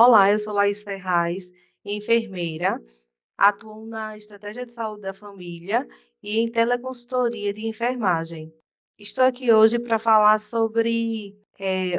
Olá, eu sou Laís Ferraz, enfermeira, atuo na Estratégia de Saúde da Família e em teleconsultoria de enfermagem. Estou aqui hoje para falar sobre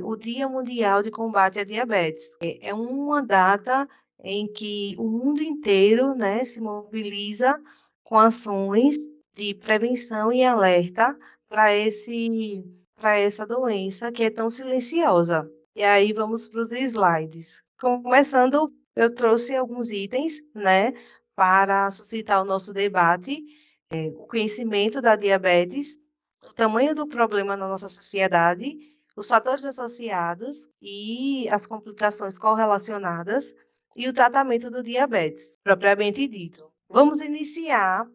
o Dia Mundial de Combate à Diabetes. É uma data em que o mundo inteiro, né, se mobiliza com ações de prevenção e alerta para essa doença que é tão silenciosa. E aí vamos para os slides. Começando, eu trouxe alguns itens, né, para suscitar o nosso debate, o conhecimento da diabetes, o tamanho do problema na nossa sociedade, os fatores associados e as complicações correlacionadas e o tratamento do diabetes, propriamente dito. Vamos iniciar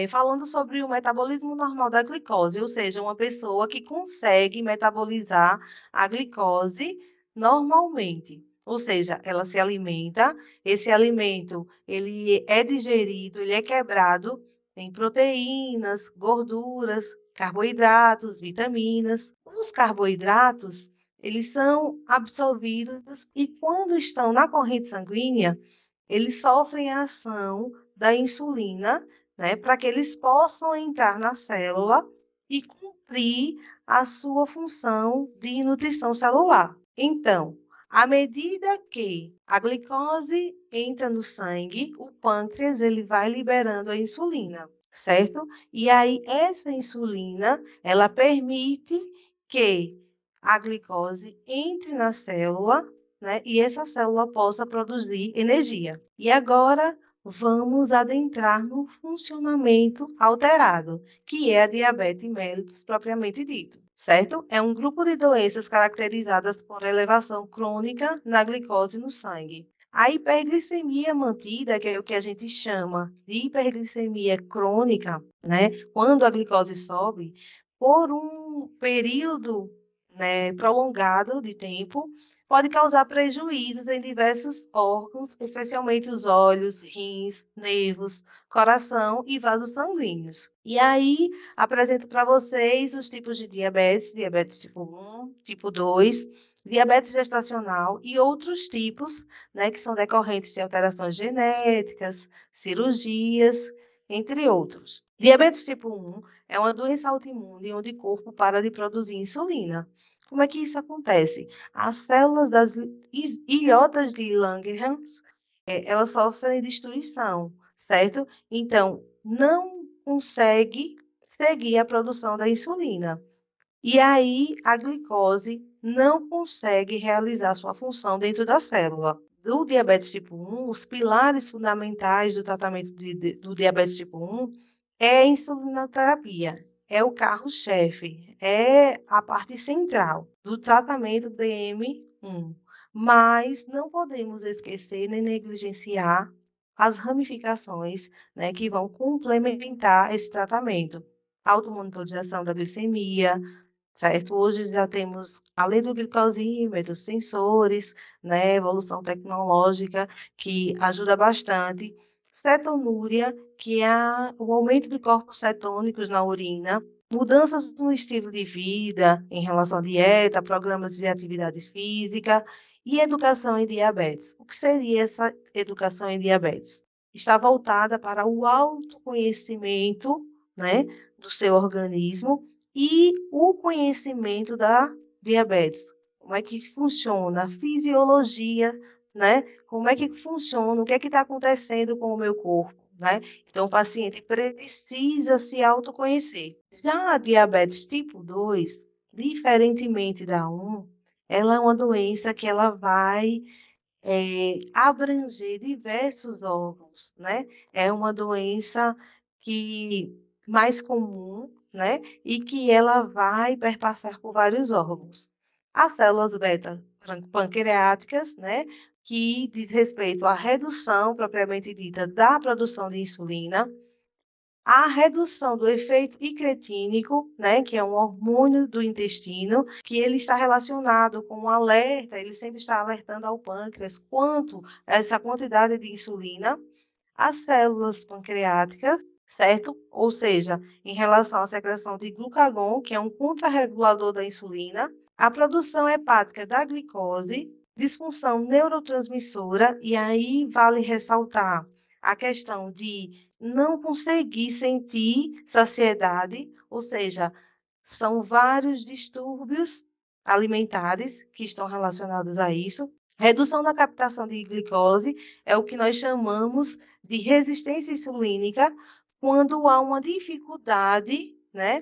falando sobre o metabolismo normal da glicose, ou seja, uma pessoa que consegue metabolizar a glicose normalmente. Ou seja, ela se alimenta, esse alimento ele é digerido, ele é quebrado em proteínas, gorduras, carboidratos, vitaminas. Os carboidratos, eles são absorvidos e quando estão na corrente sanguínea, eles sofrem a ação da insulina, né, para que eles possam entrar na célula e cumprir a sua função de nutrição celular. Então, à medida que a glicose entra no sangue, o pâncreas ele vai liberando a insulina, certo? E aí essa insulina, ela permite que a glicose entre na célula, né? E essa célula possa produzir energia. E agora vamos adentrar no funcionamento alterado, que é a diabetes mellitus propriamente dito, certo? É um grupo de doenças caracterizadas por elevação crônica na glicose no sangue. A hiperglicemia mantida, que é o que a gente chama de hiperglicemia crônica, né? Quando a glicose sobe, por um período, né, prolongado de tempo, pode causar prejuízos em diversos órgãos, especialmente os olhos, rins, nervos, coração e vasos sanguíneos. E aí, apresento para vocês os tipos de diabetes: diabetes tipo 1, tipo 2, diabetes gestacional e outros tipos, né, que são decorrentes de alterações genéticas, cirurgias, entre outros. Diabetes tipo 1 é uma doença autoimune onde o corpo para de produzir insulina. Como é que isso acontece? As células das ilhotas de Langerhans, elas sofrem destruição, certo? Então, não consegue seguir a produção da insulina. E aí, a glicose não consegue realizar sua função dentro da célula. Do diabetes tipo 1, os pilares fundamentais do tratamento do diabetes tipo 1 é a insulinoterapia, é o carro-chefe, é a parte central do tratamento DM1. Mas não podemos esquecer nem negligenciar as ramificações, né, que vão complementar esse tratamento. Automonitorização da glicemia, certo? Hoje já temos, além do glicosímetro, sensores, né, evolução tecnológica que ajuda bastante. Cetonúria, que é o aumento de corpos cetônicos na urina, mudanças no estilo de vida em relação à dieta, programas de atividade física e educação em diabetes. O que seria essa educação em diabetes? Está voltada para o autoconhecimento, né, do seu organismo e o conhecimento da diabetes. Como é que funciona a fisiologia, né? Como é que funciona, o que é que está acontecendo com o meu corpo, né? Então, o paciente precisa se autoconhecer. Já a diabetes tipo 2, diferentemente da 1, ela é uma doença que ela vai abranger diversos órgãos, né? É uma doença que mais comum, né? E que ela vai perpassar por vários órgãos. As células beta pancreáticas, né? Que diz respeito à redução propriamente dita da produção de insulina, a redução do efeito incretínico, né, que é um hormônio do intestino, que ele está relacionado com um alerta, ele sempre está alertando ao pâncreas quanto a essa quantidade de insulina, as células pancreáticas, certo? Ou seja, em relação à secreção de glucagon, que é um contrarregulador da insulina, a produção hepática da glicose, disfunção neurotransmissora, e aí vale ressaltar a questão de não conseguir sentir saciedade, ou seja, são vários distúrbios alimentares que estão relacionados a isso. Redução da captação de glicose é o que nós chamamos de resistência insulínica, quando há uma dificuldade, né,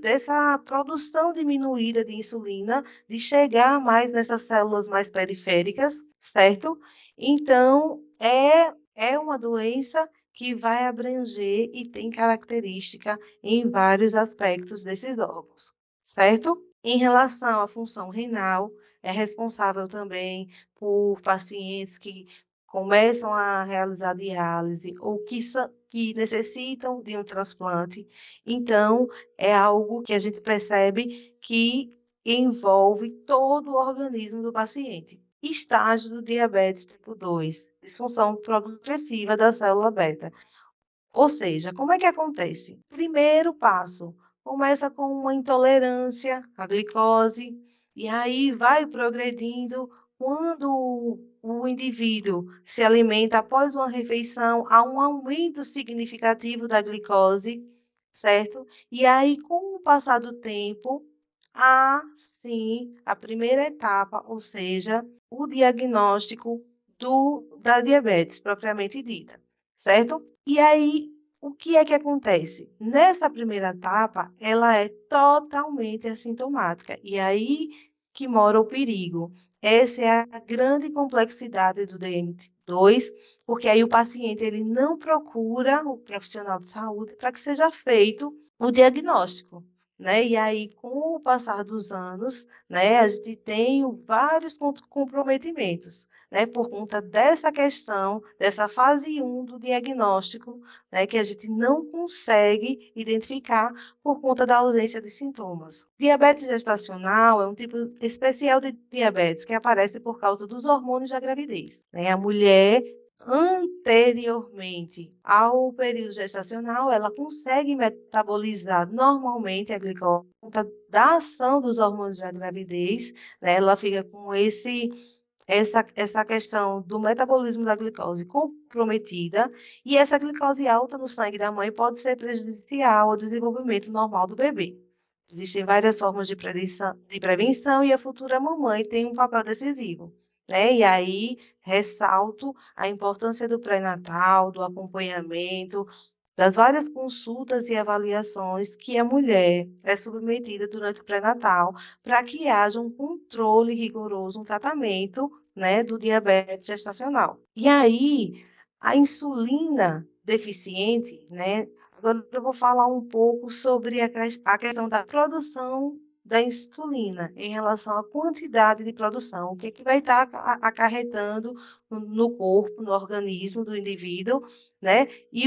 dessa produção diminuída de insulina, de chegar mais nessas células mais periféricas, certo? Então, é uma doença que vai abranger e tem característica em vários aspectos desses órgãos, certo? Em relação à função renal, é responsável também por pacientes que começam a realizar diálise ou que necessitam de um transplante. Então, é algo que a gente percebe que envolve todo o organismo do paciente. Estágio do diabetes tipo 2, disfunção progressiva da célula beta. Ou seja, como é que acontece? Primeiro passo, começa com uma intolerância à glicose, e aí vai progredindo quando o indivíduo se alimenta após uma refeição, há um aumento significativo da glicose, certo? E aí, com o passar do tempo, há sim a primeira etapa, ou seja, o diagnóstico da diabetes propriamente dita, certo? E aí, o que é que acontece? Nessa primeira etapa, ela é totalmente assintomática. E aí que mora o perigo. Essa é a grande complexidade do DM2, porque aí o paciente ele não procura o profissional de saúde para que seja feito o diagnóstico. Né? E aí, com o passar dos anos, né, a gente tem vários comprometimentos, né, por conta dessa questão, dessa fase 1 do diagnóstico, né, que a gente não consegue identificar por conta da ausência de sintomas. Diabetes gestacional é um tipo especial de diabetes que aparece por causa dos hormônios da gravidez. Né? A mulher, anteriormente ao período gestacional, ela consegue metabolizar normalmente a glicose por conta da ação dos hormônios da gravidez, né? Ela fica com essa questão do metabolismo da glicose comprometida, e essa glicose alta no sangue da mãe pode ser prejudicial ao desenvolvimento normal do bebê. Existem várias formas de prevenção e a futura mamãe tem um papel decisivo. Né? E aí ressalto a importância do pré-natal, do acompanhamento, das várias consultas e avaliações que a mulher é submetida durante o pré-natal, para que haja um controle rigoroso, um tratamento, né, do diabetes gestacional. E aí, a insulina deficiente, né? Agora eu vou falar um pouco sobre a questão da produção da insulina em relação à quantidade de produção, o que, é que vai estar acarretando no corpo, no organismo do indivíduo, né? E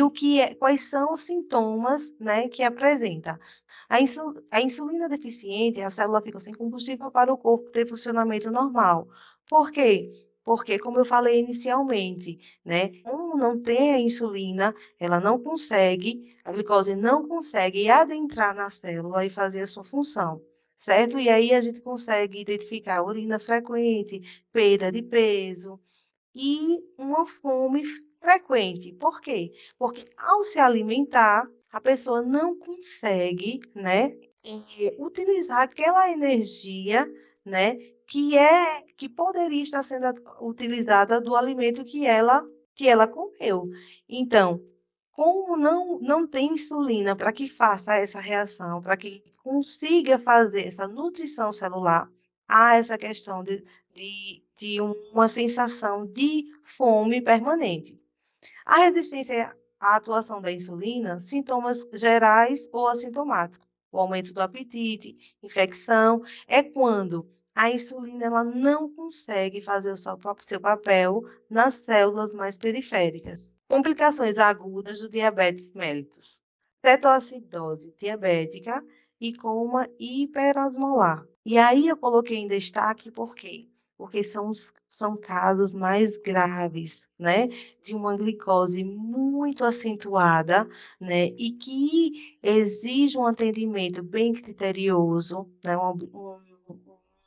quais são os sintomas, né, que apresenta. A insulina deficiente, a célula fica sem combustível para o corpo ter funcionamento normal. Por quê? Porque, como eu falei inicialmente, né, como não tem a insulina, ela não consegue, a glicose não consegue adentrar na célula e fazer a sua função, certo? E aí a gente consegue identificar urina frequente, perda de peso, e uma fome frequente. Por quê? Porque ao se alimentar, a pessoa não consegue, né, utilizar aquela energia, né, que poderia estar sendo utilizada do alimento que ela comeu. Então, como não tem insulina para que faça essa reação, para que consiga fazer essa nutrição celular, há essa questão de uma sensação de fome permanente. A resistência à atuação da insulina, sintomas gerais ou assintomáticos. O aumento do apetite, infecção, é quando a insulina ela não consegue fazer o seu papel nas células mais periféricas. Complicações agudas do diabetes mellitus, cetoacidose diabética e coma hiperosmolar. E aí eu coloquei em destaque por quê? Porque são casos mais graves, né? De uma glicose muito acentuada, né? E que exige um atendimento bem criterioso, né?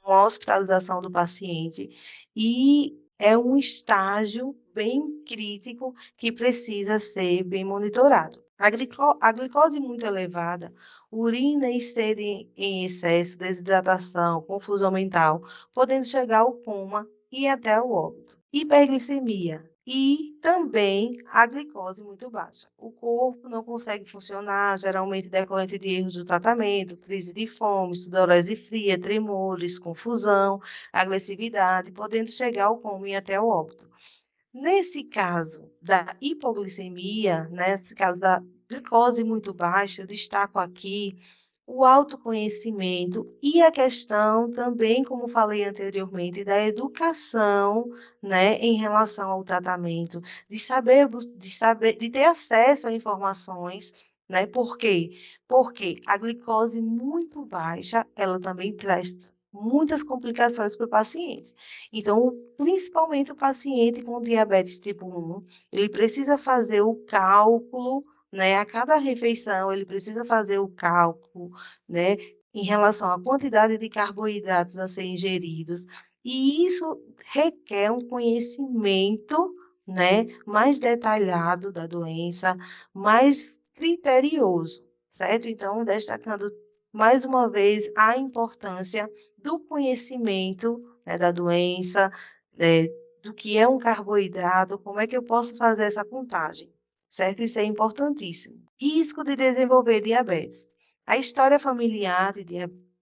uma hospitalização do paciente e é um estágio bem crítico que precisa ser bem monitorado. A glicose muito elevada, urina e sede em excesso, desidratação, confusão mental, podendo chegar ao coma e até o óbito. Hiperglicemia e também a glicose muito baixa. O corpo não consegue funcionar, geralmente decorrente de erros do tratamento, crise de fome, sudorese fria, tremores, confusão, agressividade, podendo chegar ao coma e até o óbito. Nesse caso da hipoglicemia, nesse caso da glicose muito baixa, eu destaco aqui o autoconhecimento e a questão também, como falei anteriormente, da educação, né, em relação ao tratamento, de ter acesso a informações, né? Por quê? Porque a glicose muito baixa, ela também traz muitas complicações para o paciente. Então, principalmente o paciente com diabetes tipo 1, ele precisa fazer o cálculo, né? A cada refeição, ele precisa fazer o cálculo, né? Em relação à quantidade de carboidratos a ser ingeridos. E isso requer um conhecimento, né? Mais detalhado da doença, mais criterioso, certo? Então, destacando mais uma vez a importância do conhecimento, né, da doença, do que é um carboidrato, como é que eu posso fazer essa contagem, certo? Isso é importantíssimo. Risco de desenvolver diabetes. A história familiar de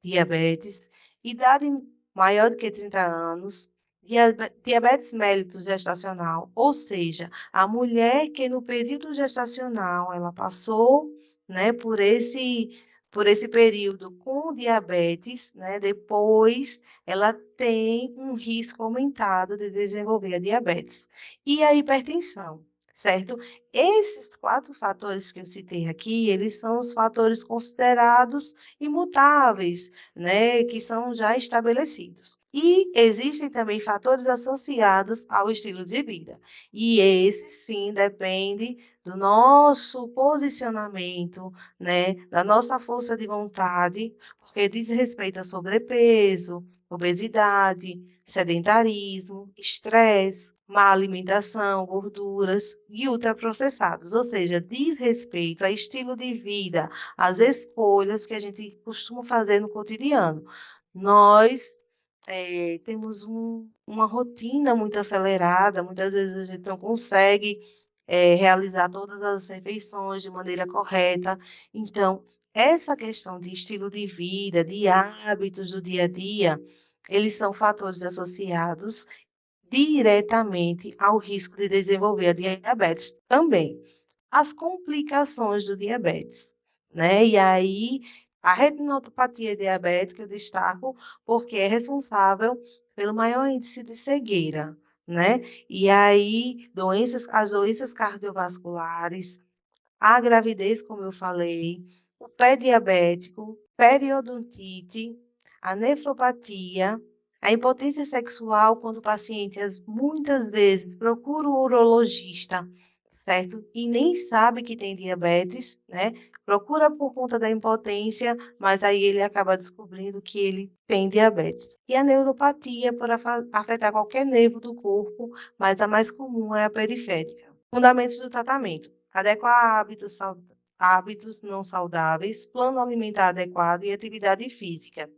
diabetes, idade maior do que 30 anos, diabetes mellitus gestacional, ou seja, a mulher que no período gestacional ela passou, né, por esse período com diabetes, né, depois ela tem um risco aumentado de desenvolver a diabetes. E a hipertensão, certo? Esses 4 fatores que eu citei aqui, eles são os fatores considerados imutáveis, né, que são já estabelecidos. E existem também fatores associados ao estilo de vida. E esses, sim, dependem do nosso posicionamento, né, da nossa força de vontade, porque diz respeito a sobrepeso, obesidade, sedentarismo, estresse, má alimentação, gorduras e ultraprocessados, ou seja, diz respeito a estilo de vida, às escolhas que a gente costuma fazer no cotidiano. Nós temos uma rotina muito acelerada, muitas vezes a gente não consegue realizar todas as refeições de maneira correta. Então, essa questão de estilo de vida, de hábitos do dia a dia, eles são fatores associados diretamente ao risco de desenvolver a diabetes também. As complicações do diabetes, né? E aí, a retinopatia diabética eu destaco porque é responsável pelo maior índice de cegueira, né? E aí, as doenças cardiovasculares, a gravidez, como eu falei, o pé diabético, periodontite, a nefropatia, a impotência sexual, quando o paciente muitas vezes procura o urologista, certo? E nem sabe que tem diabetes, né? Procura por conta da impotência, mas aí ele acaba descobrindo que ele tem diabetes. E a neuropatia por afetar qualquer nervo do corpo, mas a mais comum é a periférica. Fundamentos do tratamento: adequar hábitos não saudáveis, plano alimentar adequado e atividade física.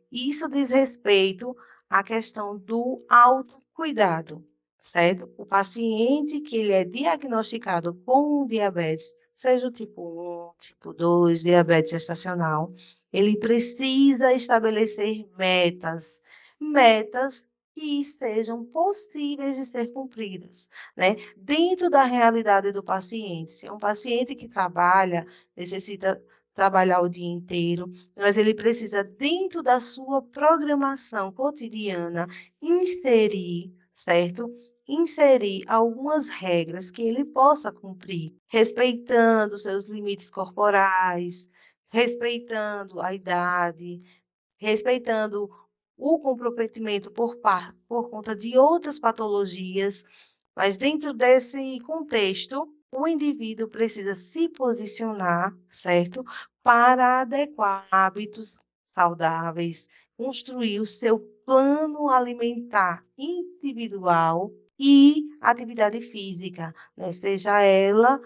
Isso diz respeito à questão do autocuidado, certo? O paciente que ele é diagnosticado com diabetes, seja o tipo 1, tipo 2, diabetes gestacional, ele precisa estabelecer metas que sejam possíveis de ser cumpridas, né? Dentro da realidade do paciente. Se é um paciente que trabalha, necessita trabalhar o dia inteiro, mas ele precisa, dentro da sua programação cotidiana, inserir, certo? Inserir algumas regras que ele possa cumprir, respeitando seus limites corporais, respeitando a idade, respeitando o comprometimento por conta de outras patologias, mas dentro desse contexto, o indivíduo precisa se posicionar, certo? Para adequar hábitos saudáveis, construir o seu plano alimentar individual e atividade física, né? Seja ela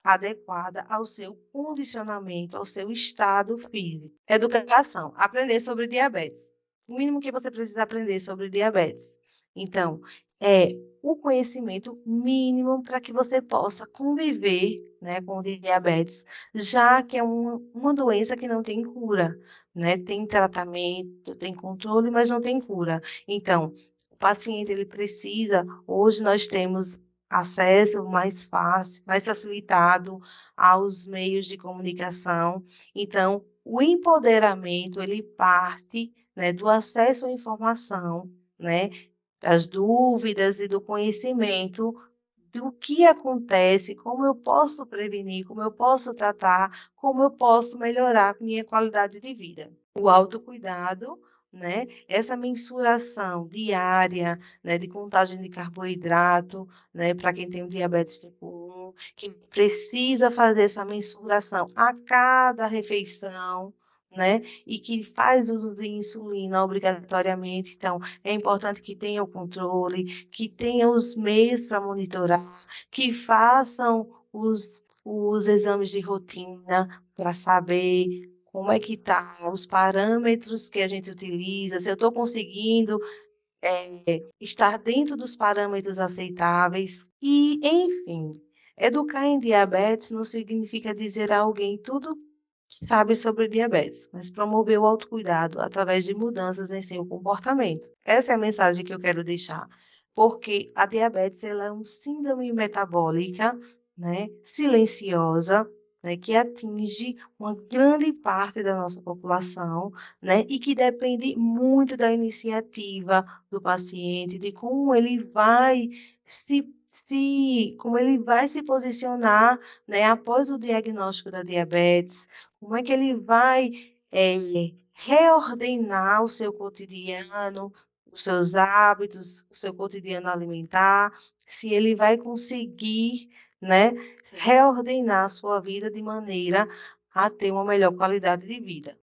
adequada ao seu condicionamento, ao seu estado físico. Educação, aprender sobre diabetes. O mínimo que você precisa aprender sobre diabetes. Então, é o conhecimento mínimo para que você possa conviver, né, com diabetes, já que é uma doença que não tem cura, né? Tem tratamento, tem controle, mas não tem cura. Então, o paciente ele precisa, hoje nós temos acesso mais fácil, mais facilitado aos meios de comunicação. Então, o empoderamento, ele parte, né, do acesso à informação, né, das dúvidas e do conhecimento do que acontece, como eu posso prevenir, como eu posso tratar, como eu posso melhorar minha qualidade de vida. O autocuidado, né? Essa mensuração diária, né, de contagem de carboidrato, né, para quem tem o diabetes tipo 1, que precisa fazer essa mensuração a cada refeição, né, e que faz uso de insulina obrigatoriamente. Então, é importante que tenha o controle, que tenha os meios para monitorar, que façam os exames de rotina para saber como é que tá, os parâmetros que a gente utiliza, se eu estou conseguindo estar dentro dos parâmetros aceitáveis. E, enfim, educar em diabetes não significa dizer a alguém tudo sabe sobre diabetes, mas promover o autocuidado através de mudanças em seu comportamento. Essa é a mensagem que eu quero deixar, porque a diabetes ela é uma síndrome metabólica, né, silenciosa, né, que atinge uma grande parte da nossa população, né, e que depende muito da iniciativa do paciente, de como ele vai como ele vai se posicionar, né, após o diagnóstico da diabetes, como é que ele vai reordenar o seu cotidiano, os seus hábitos, o seu cotidiano alimentar, se ele vai conseguir, né, reordenar a sua vida de maneira a ter uma melhor qualidade de vida.